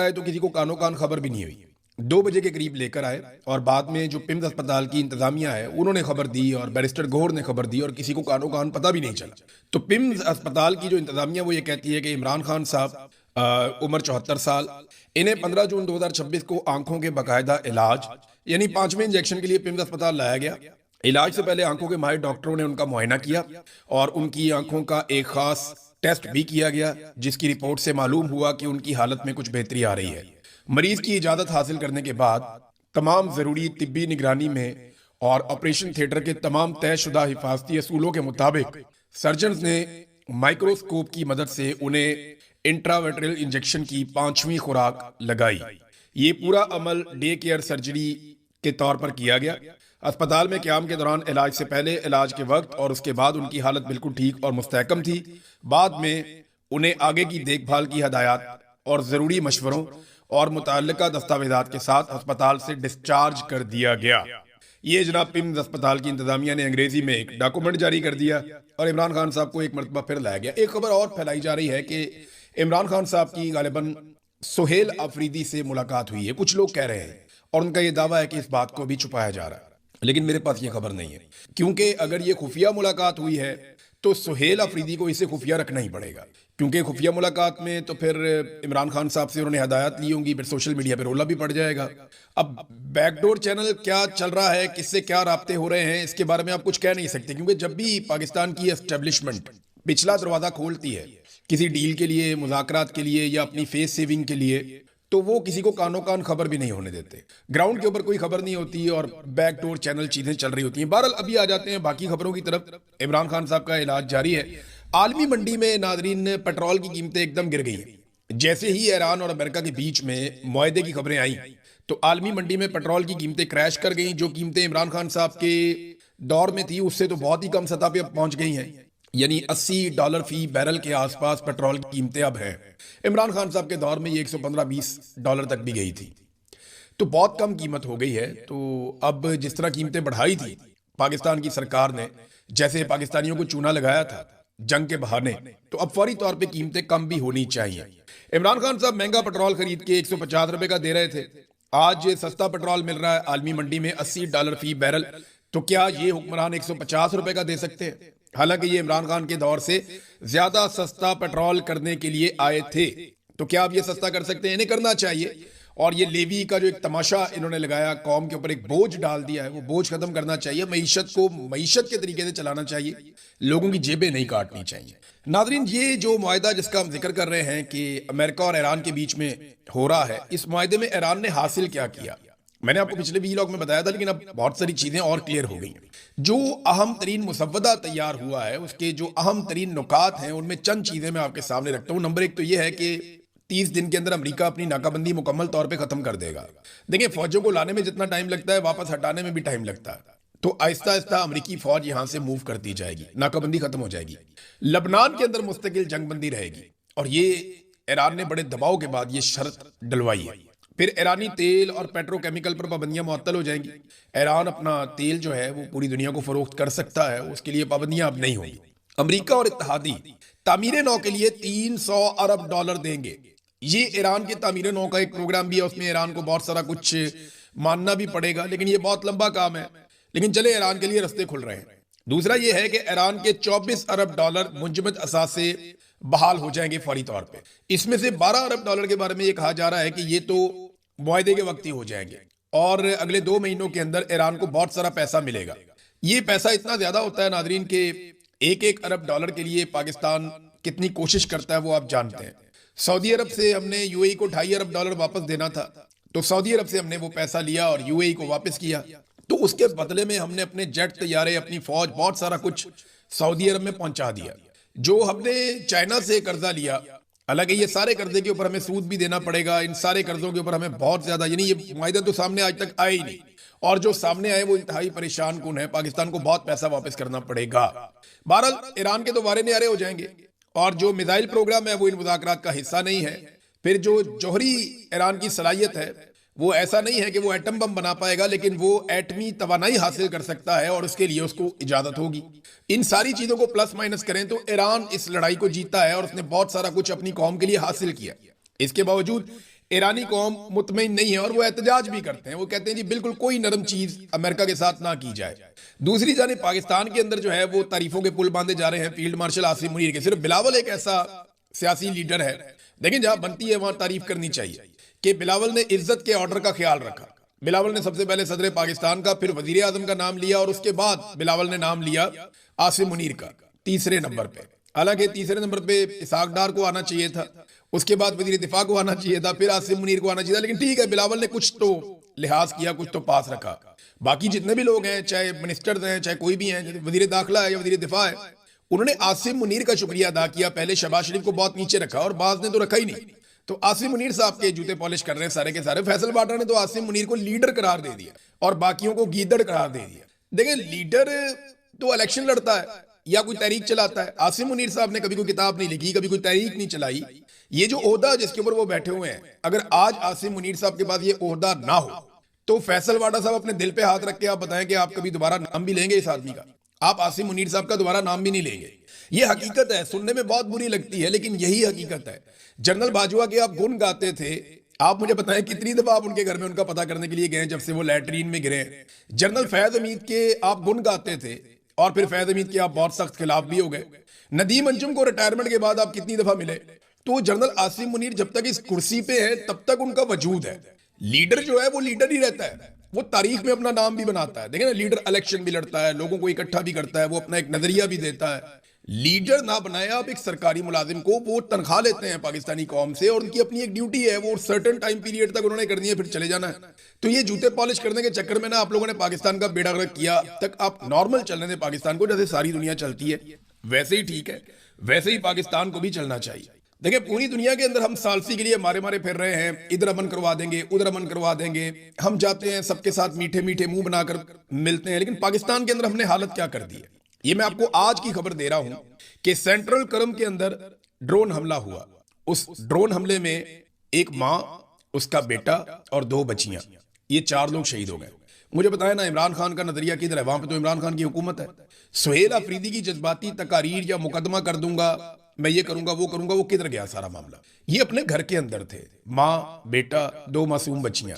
आए तो किसी को कानो कान खबर भी नहीं हुई। 2 बजे के करीब लेकर आए और बाद में जो पिम्स अस्पताल की इंतजामिया है उन्होंने खबर दी और बैरिस्टर गौहर ने खबर दी और किसी को कानो कान पता भी नहीं चला। तो पिम्स अस्पताल की जो इंतजामिया वो ये कहती है कि इमरान खान साहब उम्र 74 साल, इन्हें 15 जून 2026 को आंखों के बाकायदा इलाज यानी 5वें इंजेक्शन के लिए पिम्स अस्पताल लाया गया। इलाज से पहले आंखों के माहिर डॉक्टरों ने उनका मुआयना किया और उनकी आंखों का एक खास टेस्ट भी किया गया, जिसकी रिपोर्ट से मालूम हुआ कि उनकी हालत में कुछ बेहतरी आ रही है। मरीज की इजाजत हासिल करने के बाद तमाम जरूरी तिब्बी निगरानी में और ऑपरेशन थिएटर के तमाम तयशुदा हिफाजती असूलों के मुताबिक सर्जन ने माइक्रोस्कोप की मदद से उन्हें इंट्रावेट्रल इंजेक्शन की 5वीं खुराक लगाई। ये पूरा अमल डे केयर सर्जरी के तौर पर किया गया। अस्पताल में क्याम के दौरान इलाज से पहले, इलाज के वक्त और उसके बाद उनकी हालत बिल्कुल ठीक और मुस्तहकम थी। बाद में उन्हें आगे की देखभाल की हदायत और ज़रूरी मशवरों और मुतल्लिका दस्तावेजात के साथ अस्पताल से डिस्चार्ज कर दिया गया। ये जनाब पिम्स अस्पताल की इंतजामिया ने अंग्रेजी में एक डॉक्यूमेंट जारी कर दिया और इमरान खान साहब को एक मरतबा फिर लाया गया। एक खबर और फैलाई जा रही है कि इमरान खान साहब की गालिबन सुहेल अफरीदी से मुलाकात हुई है, कुछ लोग कह रहे हैं, और उनका यह दावा है कि इस बात को भी छुपाया जा रहा है, लेकिन मेरे पास ये खबर नहीं है। क्योंकि अगर ये खुफिया मुलाकात हुई है तो सुहेल अफरीदी को इसे खुफिया रखना ही पड़ेगा, क्योंकि खुफिया मुलाकात में तो फिर इमरान खान साहब से उन्होंने हदायत ली होंगी, फिर सोशल मीडिया पे रोला भी पड़ जाएगा। अब बैकडोर चैनल क्या चल रहा है, किससे क्या राब्ते हो रहे हैं, इसके बारे में आप कुछ कह नहीं सकते, क्योंकि जब भी पाकिस्तान की एस्टेब्लिशमेंट पिछला दरवाजा खोलती है किसी डील के लिए, मुज़ाकरात के लिए या अपनी फेस सेविंग के लिए, तो वो किसी को कानो कान खबर भी नहीं होने देते। ग्राउंड के ऊपर कोई खबर नहीं होती और बैकडोर चैनल चीजें चल रही होती हैं। बहरहाल अभी आ जाते हैं बाकी खबरों की तरफ। इमरान खान साहब का इलाज जारी है। आलमी मंडी में नाजरीन पेट्रोल की कीमतें एकदम गिर गई हैं। जैसे ही ईरान और अमेरिका के बीच में मुआहदे की खबरें आई तो आलमी मंडी में पेट्रोल की कीमतें क्रैश कर गई। जो कीमतें इमरान खान साहब के दौर में थी उससे तो बहुत ही कम सतह पे पहुंच गई हैं, यानी $80 फी बैरल के आसपास पेट्रोल की कीमतें अब हैं। इमरान खान साहब के दौर में ये $115-20 तक भी गई थी, तो बहुत कम कीमत हो गई है। तो अब जिस तरह कीमतें बढ़ाई थी पाकिस्तान की सरकार ने, जैसे पाकिस्तानियों को चूना लगाया था जंग के बहाने, तो अब फौरी तौर पे कीमतें कम भी होनी चाहिए। इमरान खान साहब महंगा पेट्रोल खरीद के $150 का दे रहे थे, आज सस्ता पेट्रोल मिल रहा है आलमी मंडी में $80 फी बैरल। तो क्या ये हुक्मरान $150 का दे सकते हैं? हालांकि ये इमरान खान के दौर से ज्यादा सस्ता पेट्रोल करने के लिए आए थे, तो क्या अब ये सस्ता कर सकते हैं? इन्हें करना चाहिए। और ये लेवी का जो एक तमाशा इन्होंने लगाया, कौम के ऊपर एक बोझ डाल दिया है, वो बोझ खत्म करना चाहिए। मईशत को मईशत के तरीके से चलाना चाहिए, लोगों की जेबें नहीं काटनी चाहिए। नाजरीन, ये जो मुआहदा जिसका हम जिक्र कर रहे हैं कि अमेरिका और ईरान के बीच में हो रहा है, इस मुआहदे में ईरान ने हासिल क्या किया, मैंने आपको पिछले वीलॉग में बताया था, लेकिन अब बहुत सारी चीजें और क्लियर हो गई। जो अहम तरीन मुसव्वदा तैयार हुआ है उसके जो अहम तरीन नुकात हैं उनमें चंद चीजें मैं आपके सामने रखता हूं। नंबर 1 तो यह है कि 30 दिन के अंदर अमेरिका अपनी नाकाबंदी मुकम्मल तौर पे खत्म कर देगा। देखिए, फौजों को लाने में जितना टाइम लगता है वापस हटाने में भी टाइम लगता है, तो आहिस्ता आहिस्ता अमेरिकी फौज यहां से मूव करती जाएगी, नाकाबंदी खत्म हो जाएगी। लबनान के अंदर मुस्तकिल जंगबंदी रहेगी, और ये ईरान ने बड़े दबाव के बाद ये शर्त डलवाई है। फिर ईरानी तेल और पेट्रोकेमिकल पर पाबंदियां मुअत्तल हो जाएंगी। ईरान अपना तेल जो है वो पूरी दुनिया को फरोख्त कर सकता है, उसके लिए पाबंदियां अब नहीं होंगी। अमेरिका और इत्तेहादी तामीर नौ के लिए $300 अरब देंगे। ये ईरान के तामीर नौ का एक प्रोग्राम भी है, उसमें ईरान को बहुत सारा कुछ मानना भी पड़ेगा, लेकिन ये बहुत लंबा काम है। लेकिन चले, ईरान के लिए रास्ते खुल रहे हैं। दूसरा ये है कि ईरान के $24 अरब मुंजमद असास से बहाल हो जाएंगे फौरी तौर पे। इसमें से $12 अरब के बारे में ये कहा जा रहा है कि ये तो मुआहदे के वक्त ही हो जाएंगे और अगले 2 महीनों के अंदर ईरान को बहुत सारा पैसा मिलेगा। ये पैसा इतना ज्यादा होता है नाजरीन के $1 अरब के लिए पाकिस्तान कितनी कोशिश करता है वो आप जानते हैं। सऊदी अरब से हमने यूएई को $2.5 अरब वापस देना था, तो सऊदी अरब से हमने वो पैसा लिया और यूएई को वापस किया। तो उसके बदले में हमने अपने जेट तैयारे, अपनी फौज, बहुत सारा कुछ सऊदी अरब में पहुंचा दिया। जो हमने चाइना से कर्जा लिया, हालांकि ये सारे कर्जे के ऊपर हमें सूद भी देना पड़ेगा, इन सारे कर्जों के ऊपर हमें बहुत ज्यादा, यानी ये मुआहदा तो सामने आज तक आया ही नहीं, और जो सामने आए वो इंतहाई परेशान कुन है। पाकिस्तान को बहुत पैसा वापस करना पड़ेगा। बहरहाल ईरान के तो वारे न्यारे हो जाएंगे, और जो मिसाइल प्रोग्राम है वो इन मुज़ाकरात का हिस्सा नहीं है। फिर जो जौहरी ईरान की सलाहियत है वो ऐसा नहीं है कि वो एटम बम बना पाएगा, लेकिन वो एटमी तवानाई हासिल कर सकता है और उसके लिए उसको इजाजत होगी। इन सारी चीजों को प्लस माइनस करें तो ईरान इस लड़ाई को जीता है और उसने बहुत सारा कुछ अपनी कौम के लिए हासिल किया। इसके बावजूद ईरानी कौम मुतमईन नहीं है और वो एहतजाज भी करते हैं। वो कहते हैं जी बिल्कुल कोई नरम चीज अमेरिका के साथ ना की जाए। दूसरी जानिब पाकिस्तान के अंदर जो है वो तारीफों के पुल बांधे जा रहे हैं फील्ड मार्शल आसिम मुनीर के। सिर्फ बिलावल एक ऐसा सियासी लीडर है, लेकिन जहां बनती है वहां तारीफ करनी चाहिए कि बिलावल ने इज्जत के ऑर्डर का ख्याल रखा। बिलावल ने सबसे पहले सदर पाकिस्तान का, फिर वजीर आजम का नाम लिया और उसके बाद बिलावल ने नाम लिया आसिम मुनीर का तीसरे नंबर पे। हालांकि तीसरे नंबर पे इसहाक डार को आना चाहिए था, उसके बाद वजीर दिफा को आना चाहिए था, फिर आसिम मुनीर को आना चाहिए था। लेकिन ठीक है, बिलावल ने कुछ तो लिहाज किया, कुछ तो पास रखा। बाकी जितने भी लोग हैं, चाहे मिनिस्टर्स हैं, चाहे कोई भी हैं, वजीर दाखिला है या वजीर दिफा है, उन्होंने आसिम मुनीर का शुक्रिया अदा किया। पहले शहबाज शरीफ को बहुत नीचे रखा और बाज ने तो रखा ही नहीं। तो आसिम मुनीर साहब के जूते पॉलिश कर रहे हैं सारे के सारे। फैसल बाटा ने तो आसिम मुनीर को लीडर करार दे दिया और बाकियों को गीदड़ करार दे दिया। देखिए, लीडर तो इलेक्शन लड़ता है या कोई तहरीक चलाता है। आसिम मुनीर साहब ने कभी कोई किताब नहीं लिखी, कभी कोई तहरीक नहीं चलाई। ये जो ओहदा जिसके ऊपर वो बैठे हुए हैं, अगर आज आसिम मुनीर साहब के पास ये ओहदा ना हो तो फैसल वाडा साहब अपने दिल पे हाथ रख के आप बताएं कि आप कभी दोबारा नाम भी लेंगे इस आदमी का? आप आसिम मुनीर साहब का दोबारा नाम भी नहीं लेंगे। ये हकीकत है, सुनने में बहुत बुरी लगती है लेकिन यही हकीकत है। जनरल बाजवा के आप गुण गाते थे, आप मुझे बताएं कितनी दफा आप उनके घर में उनका पता करने के लिए गए जब से वो लैटरीन में गिरे। जनरल फैज हमीद के आप गुण गाते थे और फिर फैज हमीद के आप बहुत सख्त खिलाफ भी हो गए। नदीम अंजुम को रिटायरमेंट के बाद आप कितनी दफा मिले। तो जनरल आसिम मुनीर जब तक इस कुर्सी पे है तब तक उनका वजूद है। लीडर जो है वो लीडर ही रहता है, वो तारीख में अपना नाम भी बनाता है। देखें ना, लीडर इलेक्शन भी लड़ता है, लोगों को इकट्ठा भी करता है, वो अपना एक नजरिया भी देता है। लीडर ना बनाए आप एक सरकारी मुलाजिम को, वो तनख्वाह लेते हैं पाकिस्तानी कौम से और उनकी अपनी एक ड्यूटी है, वो सर्टेन टाइम पीरियड तक उन्होंने करनी है, फिर चले जाना है। तो ये जूते पॉलिश करने के चक्कर में ना आप लोगों ने पाकिस्तान का बेड़ा गर्क किया। अब तक आप नॉर्मल चलने दें पाकिस्तान को, जैसे सारी दुनिया चलती है वैसे ही ठीक है, वैसे ही पाकिस्तान को भी चलना चाहिए। देखिए, पूरी दुनिया के अंदर हम सालसी के लिए मारे मारे फिर रहे हैं, इधर अमन करवा देंगे, उधर अमन करवा देंगे। हम जाते हैं सबके साथ मीठे मीठे मुंह बनाकर मिलते हैं, लेकिन पाकिस्तान के अंदर हमने हालत क्या कर दी है। ये मैं आपको आज की खबर दे रहा हूं कि सेंट्रल करम के अंदर ड्रोन हमला हुआ। उस ड्रोन हमले में एक मां, उसका बेटा और 2 बच्चियां, ये 4 लोग शहीद हो गए। मुझे बताया ना, इमरान खान का नजरिया किधर है? वहां पे तो इमरान खान की हुकूमत है। सुहेल अफरीदी की जज्बाती तकारीर या मुकदमा कर दूंगा, मैं ये करूंगा वो करूंगा, वो किधर गया सारा मामला? ये अपने घर के अंदर थे, माँ बेटा 2 मासूम बच्चियां,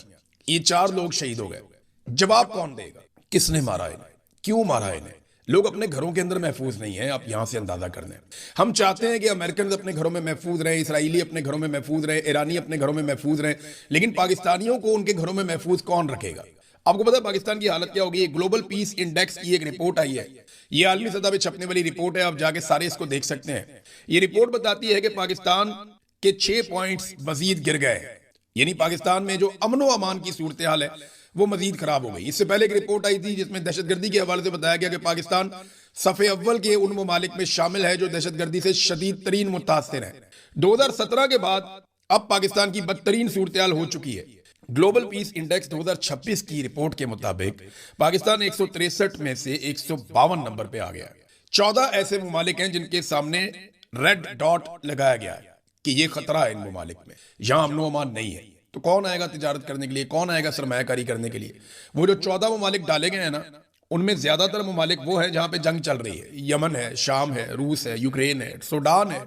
ये 4 लोग शहीद हो गए। जवाब कौन देगा? किसने मारा इन्हें? क्यों मारा इन्हें? लोग अपने घरों के अंदर महफूज नहीं है, आप यहां से अंदाजा कर लें। हम चाहते हैं कि अमेरिकन अपने घरों में महफूज रहे, इसराइली अपने घरों में महफूज रहे, ईरानी अपने घरों में महफूज रहे, लेकिन पाकिस्तानियों को उनके घरों में महफूज कौन रखेगा? आपको पता है पाकिस्तान की हालत क्या होगी? ग्लोबल पीस इंडेक्स की एक रिपोर्ट आई है, ये आलमी सतह पे छपने वाली रिपोर्ट है, आप जाके सारे इसको देख सकते हैं। ये रिपोर्ट बताती है कि पाकिस्तान के 6 पॉइंट्स मजीद गिर गए हैं, यानी पाकिस्तान में जो अमनो अमान की सूरत हाल है वो मजीद खराब हो गई। इससे पहले एक रिपोर्ट आई थी जिसमें दहशतगर्दी के हवाले से बताया गया कि पाकिस्तान सफ़े अव्वल के उन ममालिक में शामिल है जो दहशतगर्दी से शदीद तरीन मुतासिर है। 2017 के बाद अब पाकिस्तान की बदतरीन सूरत हाल हो चुकी है। ग्लोबल पीस इंडेक्स 2026 की रिपोर्ट के मुताबिक पाकिस्तान 163 में से 152 नंबर पे आ गया है। 14 ऐसे ममालिक हैं जिनके सामने रेड डॉट लगाया गया है कि ये खतरा है इन ममालिक में, यहां अमनो अमान नहीं है। तो कौन आएगा तिजारत करने के लिए, कौन आएगा सरमायाकारी करने के लिए? वो जो 14 ममालिक डाले गए हैं ना, उनमें ज्यादातर ममालिक वो है जहां पे जंग चल रही है। यमन है, शाम है, रूस है, यूक्रेन है, सूडान है,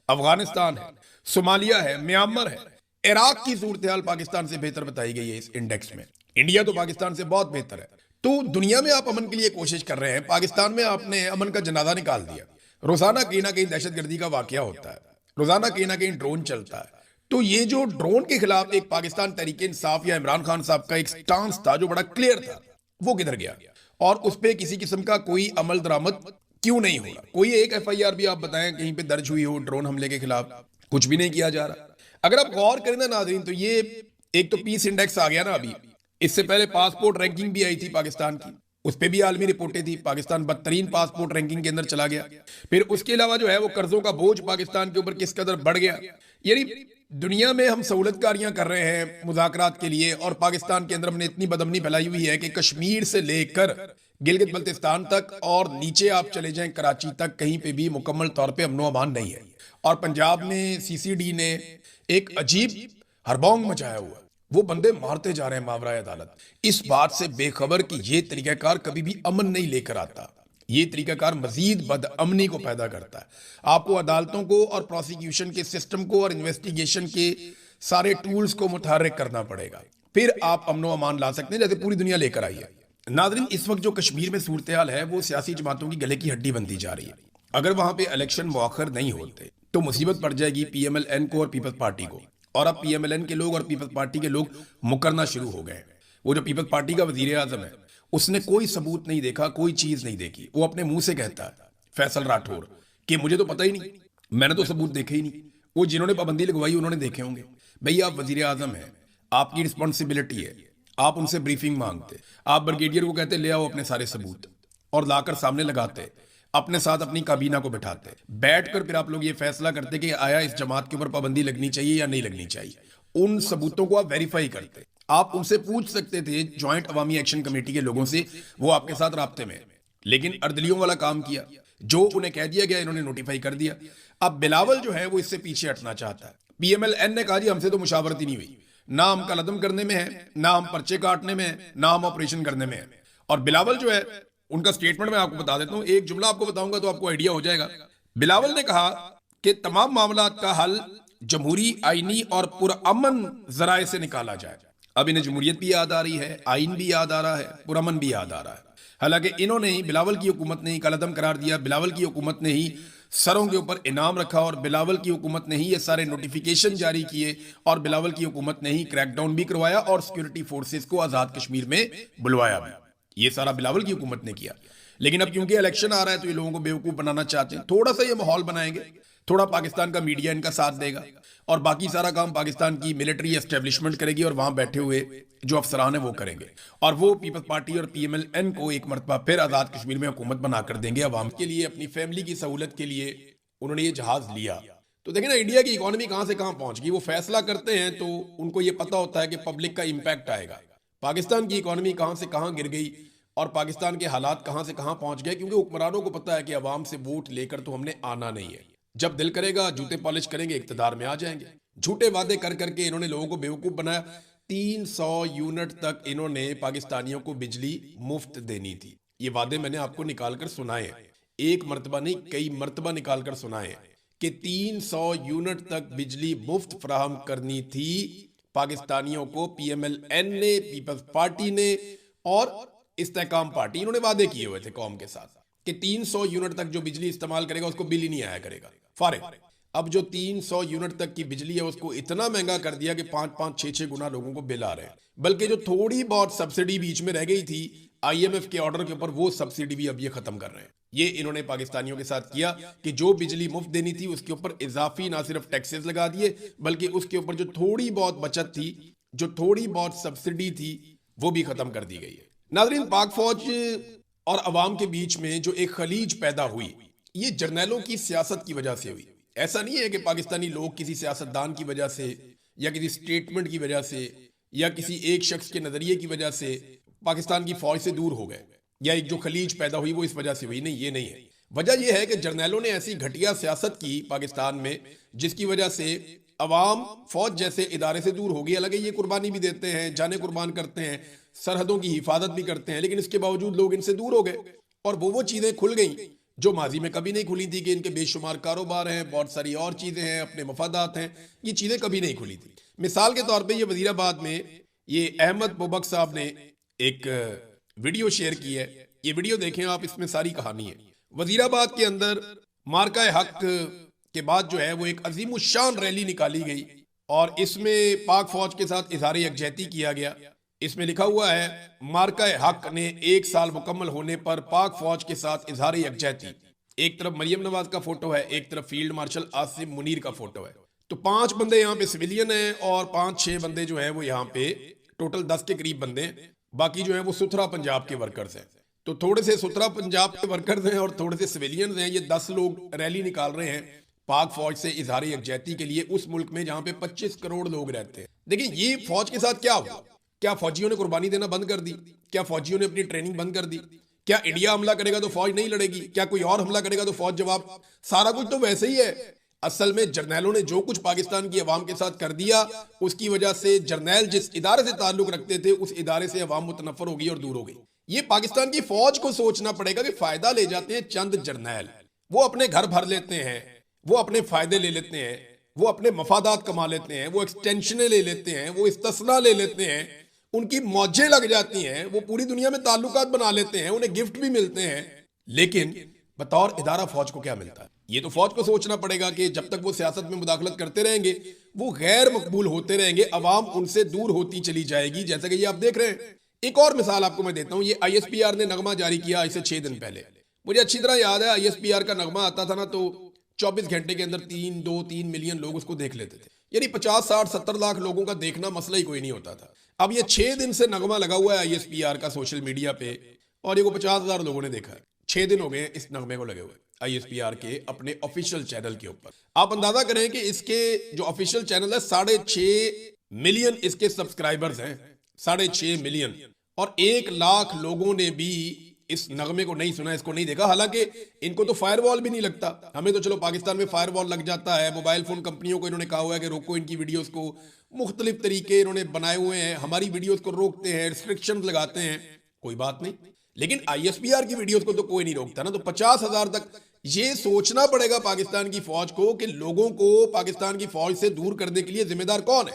अफगानिस्तान है, सोमालिया है, म्यांमार है। इराक की सूरत हाल पाकिस्तान से बेहतर बताई गई है इस इंडेक्स में। इंडिया तो पाकिस्तान से बहुत बेहतर है। तो दुनिया में आप अमन के लिए कोशिश कर रहे हैं, पाकिस्तान में आपने अमन का जनाजा निकाल दिया। रोजाना कहीं ना कहीं दहशतगर्दी का वाकया होता है, रोजाना कहीं ना कहीं ड्रोन चलता है। तो ये जो ड्रोन के खिलाफ एक पाकिस्तान तहरीक इंसाफ या इमरान खान साहब का एक स्टांस था जो बड़ा क्लियर था, वो किधर गया? और उस पर किसी किस्म का कोई अमल दरामद क्यों नहीं होगा? कोई एक FIR भी आप बताएं कहीं पे दर्ज हुई हो ड्रोन हमले के खिलाफ? कुछ भी नहीं किया जा रहा। अगर आप गौर करें ना नाज़रीन, तो ये एक तो पीस इंडेक्स आ गया ना अभी, इससे पहले पासपोर्ट रैंकिंग भी आई थी पाकिस्तान की, उस पर भी आलमी रिपोर्टें थी। पाकिस्तान बदतरीन पासपोर्ट रैंकिंग के अंदर चला गया। फिर उसके अलावा जो है वो कर्जों का बोझ पाकिस्तान के ऊपर किस कदर बढ़ गया। यानी दुनिया में हम सहूलतकारियां कर रहे हैं मुज़ाकरात के लिए, और पाकिस्तान के अंदर हमने इतनी बदअमनी फैलाई हुई है कि कश्मीर से लेकर गिलगित बल्तिस्तान तक और नीचे आप चले जाएं कराची तक, कहीं पे भी मुकम्मल तौर पे अमनो अमान नहीं है। और पंजाब में CCD ने एक अजीब हरबोंग मचाया हुआ, वो बंदे मारते जा रहे हैं मावराए अदालत, इस बात से बेखबर कि ये तरीकाकार कभी भी अमन नहीं लेकर आता। ये तरीकाकार मजीद बदअमनी को पैदा करता है। आपको अदालतों को और प्रोसिक्यूशन के सिस्टम को और इन्वेस्टिगेशन के सारे टूल्स को मुतहर्रिक करना पड़ेगा, फिर आप अमनो अमान ला सकते हैं, जैसे पूरी दुनिया लेकर आई है। नाज़रीन, इस वक्त जो कश्मीर में सूरत हाल है वो सियासी जमातों की गले की हड्डी बनती जा रही है। अगर वहां पे इलेक्शन मौखर नहीं होते तो मुसीबत पड़ जाएगी PMLN को और पीपल्स पार्टी को। और अब PMLN के लोग और पीपल्स पार्टी के लोग मुकरना शुरू हो गए। वो जो पीपल्स पार्टी का वजीर आजम है उसने कोई सबूत नहीं देखा, कोई चीज नहीं देखी। वो अपने मुंह से कहता है, फैसल राठौर, कि मुझे तो पता ही नहीं, मैंने तो सबूत देखे ही नहीं। वो जिन्होंने पाबंदी लगवाई उन्होंने देखे होंगे। भैया आप वजीर आजम है, आपकी रिस्पॉन्सिबिलिटी है, आप उनसे ब्रीफिंग मांगते, आप ब्रिगेडियर को कहते ले आओ अपने सारे सबूत, और लाकर सामने लगाते, अपने साथ अपनी काबीना को बिठाते, बैठकर फिर आप लोग ये फैसला करते कि आया इस जमात के ऊपर पाबंदी लगनी चाहिए या नहीं लगनी चाहिए। उन सबूतों को आप वेरीफाई करते, आप उनसे पूछ सकते थे, ज्वाइंट अवामी एक्शन कमेटी के लोगों से, वो आपके साथ राब्ते में। लेकिन अर्दलियों वाला काम किया, जो उन्हें कह दिया गया इन्होंने नोटिफाई कर दिया। अब बिलावल जो है वो इससे पीछे हटना चाहता है। PMLN ने कहा जी हमसे तो मुशावरत ही नहीं हुई, ना हम कलदम करने में है, ना हम पर्चे काटने में है, ना हम ऑपरेशन करने में है। और बिलावल जो है उनका स्टेटमेंट मैं आपको बता देता हूं, एक जुमला आपको बताऊंगा तो आपको आइडिया हो जाएगा। बिलावल ने कहा कि तमाम मामलात का हल जमहूरी, आईनी और पुरअमन जराए से निकाला जाए। अब इन्हें जमहूरियत भी याद आ रही है, आइन भी याद आ रहा है, पुरअमन भी याद आ रहा है। हालांकि इन्होंने ही, बिलावल की हुकूमत ने ही कलदम करार दिया, बिलावल की हुकूमत ने ही सरों के ऊपर इनाम रखा, और बिलावल की हुकूमत ने ही ये सारे नोटिफिकेशन जारी किए, और बिलावल की हुकूमत ने ही क्रैकडाउन भी करवाया और सिक्योरिटी फोर्सेस को आजाद कश्मीर में बुलवाया भी। ये सारा बिलावल की हुकूमत ने किया। लेकिन अब क्योंकि इलेक्शन आ रहा है तो ये लोगों को बेवकूफ बनाना चाहते हैं। थोड़ा सा ये माहौल बनाएंगे, थोड़ा पाकिस्तान का मीडिया इनका साथ देगा, और बाकी सारा काम पाकिस्तान की मिलिट्री एस्टेब्लिशमेंट करेगी, और वहां बैठे हुए जो अफसरान है वो करेंगे। और वो पीपल्स पार्टी और PMLN को एक मरतबा फिर आजाद कश्मीर में हुकूमत बनाकर देंगे अवाम के लिए, अपनी फैमिली की सहूलत के लिए उन्होंने ये जहाज लिया। तो देखें ना, इंडिया की इकोनॉमी कहां से कहां पहुंच गई। वो फैसला करते हैं तो उनको ये पता होता है कि पब्लिक का इंपैक्ट आएगा। पाकिस्तान की इकोनॉमी कहां से कहां गिर गई और पाकिस्तान के हालात कहां से कहां पहुंच गए, क्योंकि हुक्मरानों को पता है कि अवाम से वोट लेकर तो हमने आना नहीं है। जब दिल करेगा जूते पॉलिश करेंगे, इक्तदार में आ जाएंगे। झूठे वादे कर करके इन्होंने लोगों को बेवकूफ बनाया। 300 यूनिट तक इन्होंने पाकिस्तानियों को बिजली मुफ्त देनी थी। ये वादे मैंने आपको निकालकर सुनाए हैं, एक मरतबा नहीं कई मरतबा निकालकर सुनाए हैं कि 300 यूनिट तक बिजली मुफ्त फराहम करनी थी पाकिस्तानियों को। PMLN ने, पीपल्स पार्टी ने और इस्तेकाम पार्टी, इन्होंने वादे किए हुए थे कौम के साथ कि 300 यूनिट तक जो बिजली इस्तेमाल करेगा उसको बिल ही नहीं आया करेगा, फारिग। अब जो 300 यूनिट तक की बिजली है उसको इतना महंगा कर दिया कि 5-5, 6-6 गुना लोगों को बिल आ रहे हैं। बल्कि जो थोड़ी बहुत सब्सिडी बीच में रह गई थी IMF के ऑर्डर के ऊपर, वो सब्सिडी भी अब ये खत्म कर रहे हैं। ये इन्होंने पाकिस्तानियों के साथ किया कि जो बिजली मुफ्त देनी थी उसके ऊपर इजाफी ना सिर्फ टैक्सेस लगा दिए, बल्कि उसके ऊपर जो थोड़ी बहुत बचत थी, जो थोड़ी बहुत सब्सिडी थी, वो भी खत्म कर दी गई है। नाज़रीन, पाक फौज और अवाम के बीच में जो एक खलीज पैदा हुई, ये जर्नैलों की सियासत की वजह से हुई। ऐसा नहीं है कि पाकिस्तानी लोग किसी सियासतदान की वजह से या किसी स्टेटमेंट की वजह से या किसी एक शख्स के नजरिए की वजह से पाकिस्तान की फौज से दूर हो गए, या एक जो खलीज पैदा हुई वो इस वजह से हुई। नहीं, ये नहीं है। वजह यह है कि जर्नैलों ने ऐसी घटिया सियासत की पाकिस्तान में जिसकी वजह से अवाम फौज जैसे इदारे से दूर हो गई। हालांकि ये कुर्बानी भी देते हैं, जाने कुर्बान करते हैं, सरहदों की हिफाजत भी करते हैं, लेकिन इसके बावजूद लोग इनसे दूर हो गए और वो चीजें खुल गई जो माजी में कभी नहीं खुली थी कि इनके बेशुमार कारोबार हैं, बहुत सारी और चीजें हैं, अपने मफादात हैं, ये चीजें कभी नहीं खुली थी। मिसाल के तौर पे ये वजीराबाद में ये अहमद बोबक साहब ने एक वीडियो शेयर की है। ये वीडियो देखें आप, इसमें सारी कहानी है। वजीराबाद के अंदर मार्का हक के बाद जो है वो एक अजीमुशान रैली निकाली गई और इसमें पाक फौज के साथ इजहार यकजहती किया गया। इसमें लिखा हुआ है, मार्का हक ने 1 साल मुकम्मल होने पर पाक फौज के साथ इजहार यकजहती। एक तरफ मरियम नवाज का फोटो है, एक तरफ फील्ड मार्शल आसिम मुनीर का फोटो है। तो 5 बंदे यहाँ पे सिविलियन हैं और 5-6 बंदे जो है वो यहाँ पे टोटल 10 के करीब बंदे हैं। बाकी जो है वो सुथरा पंजाब के वर्कर्स हैं। तो थोड़े से सुथरा पंजाब के वर्कर्स हैं और थोड़े से सिविलियंस हैं। ये 10 लोग रैली निकाल रहे हैं पाक फौज से इजहार यकजहती के लिए उस मुल्क में जहां पे 25 करोड़ लोग रहते हैं। देखिए ये फौज के साथ क्या हुआ? क्या फौजियों ने कुर्बानी देना बंद कर दी? क्या फौजियों ने अपनी ट्रेनिंग बंद कर दी? क्या इंडिया हमला करेगा तो फौज नहीं लड़ेगी? क्या कोई और हमला करेगा तो फौज जवाब? सारा कुछ तो वैसे ही है। असल में जर्नैलों ने जो कुछ पाकिस्तान की अवाम के साथ कर दिया, उसकी वजह से जर्नैल जिस इदारे से ताल्लुक रखते थे उस इदारे से अवाम मुतनफर हो गई और दूर हो गई। ये पाकिस्तान की फौज को सोचना पड़ेगा कि फायदा ले जाते हैं चंद जर्नैल, वो अपने घर भर लेते हैं, वो अपने फायदे ले लेते हैं, वो अपने मफादात कमा लेते हैं, वो एक्सटेंशनें ले लेते हैं, वो इस्तिस्ना ले लेते हैं, उनकी मौजें लग जाती हैं, वो पूरी दुनिया में ताल्लुकात बना लेते हैं, उन्हें गिफ्ट भी मिलते हैं। लेकिन बतौर इदारा फौज को क्या मिलता है? ये तो फौज को सोचना पड़ेगा कि जब तक वो सियासत में मुदाखलत करते रहेंगे वो गैर मकबूल होते रहेंगे, अवाम उनसे दूर होती चली जाएगी, जैसा कि ये आप देख रहे हैं। एक और मिसाल आपको मैं देता हूं। ये ISPR ने नगमा जारी किया इससे 6 दिन पहले। मुझे अच्छी तरह याद है, ISPR का नगमा आता था ना तो 24 घंटे के अंदर 3 मिलियन लोग उसको देख लेते थे। यानी 50, 60, 70 लाख लोगों का देखना मसला ही कोई नहीं होता था। अब ये 6 दिन से नगमा लगा हुआ है ISPR का सोशल मीडिया पे, और ये को 50,000 लोगों ने देखा है। 6 दिन हो गए इस नगमे को लगे हुए ISPR के अपने ऑफिशियल चैनल के ऊपर। आप अंदाजा करें कि इसके जो ऑफिशियल चैनल है 6.5 मिलियन इसके सब्सक्राइबर्स हैं, 6.5 मिलियन, और 1 लाख लोगों ने भी इस नगमे को नहीं सुना, इसको नहीं देखा। हालांकि इनको तो फायरवॉल भी नहीं लगता, हमें तो चलो पाकिस्तान में फायरवॉल लग जाता है। मोबाइल फोन कंपनियों को इन्होंने कहा हुआ है कि रोको इनकी वीडियोस को, मुख्तलिफ तरीके इन्होंने बनाए हुए हैं, हमारी वीडियोस को रोकते हैं, रिस्ट्रिक्शन लगाते हैं, कोई बात नहीं। लेकिन ISPR की वीडियोस को तो कोई नहीं रोकता ना। तो 50,000 तक ये सोचना पड़ेगा पाकिस्तान की फौज को कि लोगों को पाकिस्तान की फौज से दूर करने के लिए जिम्मेदार कौन है?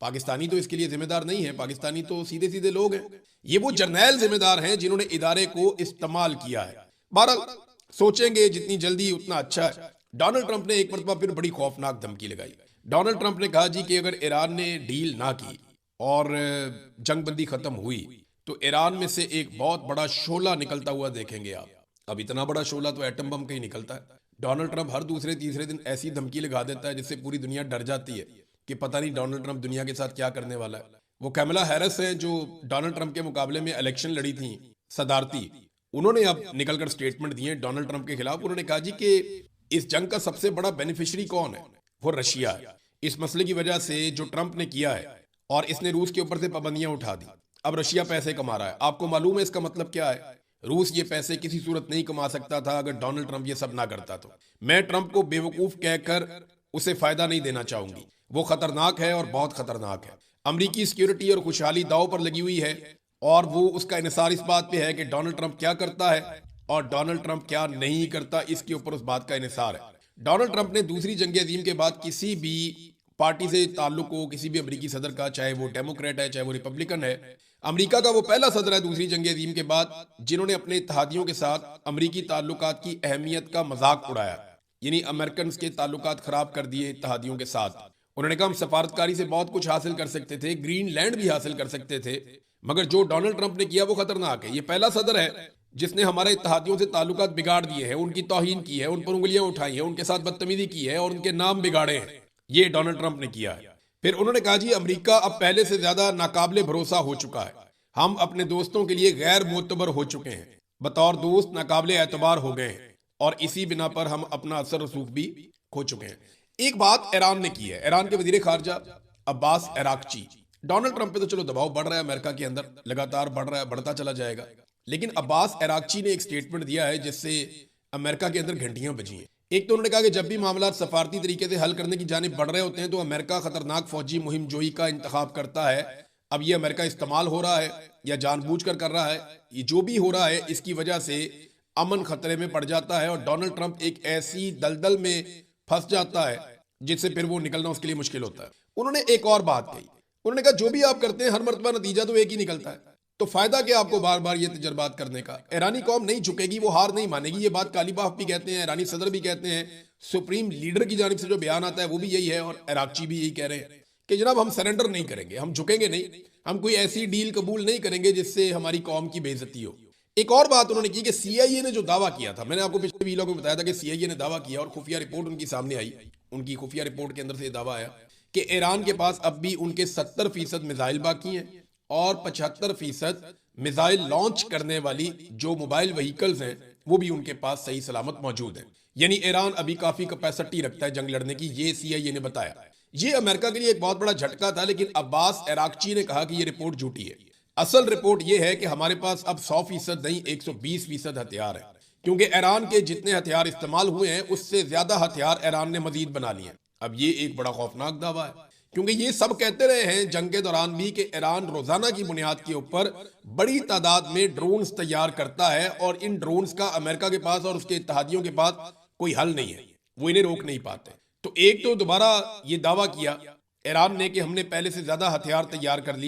पाकिस्तानी तो इसके लिए जिम्मेदार नहीं है, पाकिस्तानी तो सीधे सीधे लोग हैं। ये वो जर्नैल जिम्मेदार हैं जिन्होंने इदारे को इस्तेमाल किया है। बहरहाल सोचेंगे जितनी जल्दी उतना अच्छा है। डोनाल्ड ट्रंप ने एक मरतबा फिर बड़ी खौफनाक धमकी लगाई। डोनाल्ड ट्रंप ने कहा जी कि अगर ईरान ने डील ना की और जंगबंदी खत्म हुई तो ईरान में से एक बहुत बड़ा शोला निकलता हुआ देखेंगे आप। अब इतना बड़ा शोला तो एटम बम का ही निकलता है। डोनाल्ड ट्रंप हर दूसरे तीसरे दिन ऐसी धमकी लगा देता है जिससे पूरी दुनिया डर जाती है कि पता नहीं डोनाल्ड ट्रंप दुनिया के साथ क्या करने वाला है। वो कैमला हैरिस है जो डोनाल्ड ट्रंप के मुकाबले में इलेक्शन लड़ी थी सदारती, उन्होंने अब निकलकर स्टेटमेंट दिए डोनाल्ड ट्रंप के खिलाफ। उन्होंने कहा जी कि इस जंग का सबसे बड़ा बेनिफिशियरी कौन है? वो रशिया है। इस मसले की वजह से जो ट्रंप ने किया है और इसने रूस के ऊपर से पाबंदियां उठा दी, अब रशिया पैसे कमा रहा है। आपको मालूम है इसका मतलब क्या है? रूस ये पैसे किसी सूरत नहीं कमा सकता था अगर डोनाल्ड ट्रंप ये सब ना करता। तो मैं ट्रंप को बेवकूफ कहकर उसे फायदा नहीं देना चाहूंगी। वो खतरनाक है और बहुत खतरनाक है। अमेरिकी सिक्योरिटी और खुशहाली दांव पर लगी हुई है और वो उसका इन्हिसार इस बात पे है कि डोनाल्ड ट्रंप क्या करता है और डोनाल्ड ट्रंप क्या नहीं करता, इसके ऊपर उस बात का इन्हिसार है। डोनाल्ड ट्रंप ने दूसरी जंग अजीम के बाद किसी भी पार्टी से ताल्लुक हो, किसी भी अमेरिकी सदर का, चाहे वो डेमोक्रेट है चाहे वो रिपब्लिकन है, अमेरिका का वो पहला सदर है दूसरी जंग अजीम के बाद जिन्होंने अपने इत्तेहादियों के साथ अमेरिकी ताल्लुकात की अहमियत का मजाक उड़ाया। यानी अमेरिकन के ताल्लुकात खराब कर दिए इत्तेहादियों के साथ। उन्होंने कहा हम सफारतकारी से बहुत कुछ हासिल कर सकते थे, ग्रीनलैंड भी हासिल कर सकते थे, मगर जो डोनाल्ड ट्रंप ने किया वो खतरनाक है। ये पहला सदर है जिसने हमारे इत्तेहादियों से ताल्लुकात बिगाड़ दिए हैं, उनकी तौहीन की है, उन पर उंगलियां उठाई है, उनके साथ बदतमीजी की है और उनके नाम बिगाड़े हैं। ये डोनाल्ड ट्रंप ने किया है। फिर उन्होंने कहा जी अमेरिका अब पहले से ज्यादा नाकाबिले भरोसा हो चुका है, हम अपने दोस्तों के लिए गैर मोतबर हो चुके हैं, बतौर दोस्त नाकाबिले एतबार हो गए हैं और इसी बिना पर हम अपना असर रसूख भी खो चुके हैं। एक बात ईरान ने की है, ईरान के वजीर खारजा अब्बास अराक्ची। डोनाल्ड ट्रंप पे तो चलो दबाव बढ़ रहा है अमेरिका के अंदर, लगातार बढ़ रहा है, बढ़ता चला जाएगा, लेकिन अब्बास अराक्ची ने एक स्टेटमेंट दिया है जिससे अमेरिका के अंदर घंटियां बजी हैं। एक तो उन्होंने कहा कि जब भी मामला सफारती तरीके से हल करने की जानिब बढ़ रहे होते हैं तो अमेरिका खतरनाक फौजी मुहिम जोई का इंतखाब करता है। अब ये अमेरिका इस्तेमाल हो रहा है या जानबूझकर कर रहा है, ये जो भी हो रहा है इसकी वजह से अमन खतरे में पड़ जाता है और डोनाल्ड ट्रंप एक ऐसी दलदल में फंस जाता है जिससे फिर वो निकलना उसके लिए मुश्किल होता है। उन्होंने एक और बात कही, उन्होंने कहा जो भी आप करते हैं हर मर्तबा नतीजा तो एक ही निकलता है, तो फायदा क्या आपको बार बार ये तजर्बात करने का? ईरानी कौम नहीं झुकेगी, वो हार नहीं मानेगी। ये बात काली बाफ भी कहते हैं, ईरानी सदर भी कहते हैं, सुप्रीम लीडर की जानिब से जो बयान आता है वो भी यही है और अराक्ची भी यही कह रहे हैं कि जनाब हम सरेंडर नहीं करेंगे, हम झुकेंगे नहीं, हम कोई ऐसी डील कबूल नहीं करेंगे जिससे हमारी कौम की बेइज्जती हो। एक और बात उन्होंने की कि CIA ने जो दावा किया था, मैंने आपको पिछले वीडियो में बताया था कि CIA ने दावा किया और खुफिया रिपोर्ट उनकी सामने आई। उनकी खुफिया रिपोर्ट के अंदर से दावा आया कि ईरान के पास अब भी उनके 70% मिसाइल बाकी हैं और 75% मिसाइल लॉन्च करने वाली जो मोबाइल व्हीकल्स हैं वो भी उनके पास सही सलामत मौजूद हैं। यानी ईरान अभी काफी कैपेसिटी रखता है जंग लड़ने की, ये CIA ने बताया। ये अमेरिका के लिए एक बहुत बड़ा झटका था, लेकिन अब्बास अराक्ची ने कहा कि ये रिपोर्ट झूठी है। असल रिपोर्ट ये है कि हमारे पास अब 100% नहीं 120% हथियार है, क्योंकि ईरान के जितने हथियार इस्तेमाल हुए हैं उससे ज्यादा हथियार ईरान ने मजीद बना लिए हैं। अब ये एक बड़ा खौफनाक दावा है, क्योंकि ये सब कहते रहे हैं जंग के दौरान भी कि ईरान रोजाना की बुनियाद के ऊपर बड़ी तादाद में ड्रोन्स तैयार करता है और इन ड्रोन्स का अमेरिका के पास और उसके इत्तेहादियों के पास कोई हल नहीं है, वो इन्हें रोक नहीं पाते। तो एक तो दोबारा ये दावा किया ईरान ने कि हमने पहले से ज्यादा हथियार तैयार कर लिए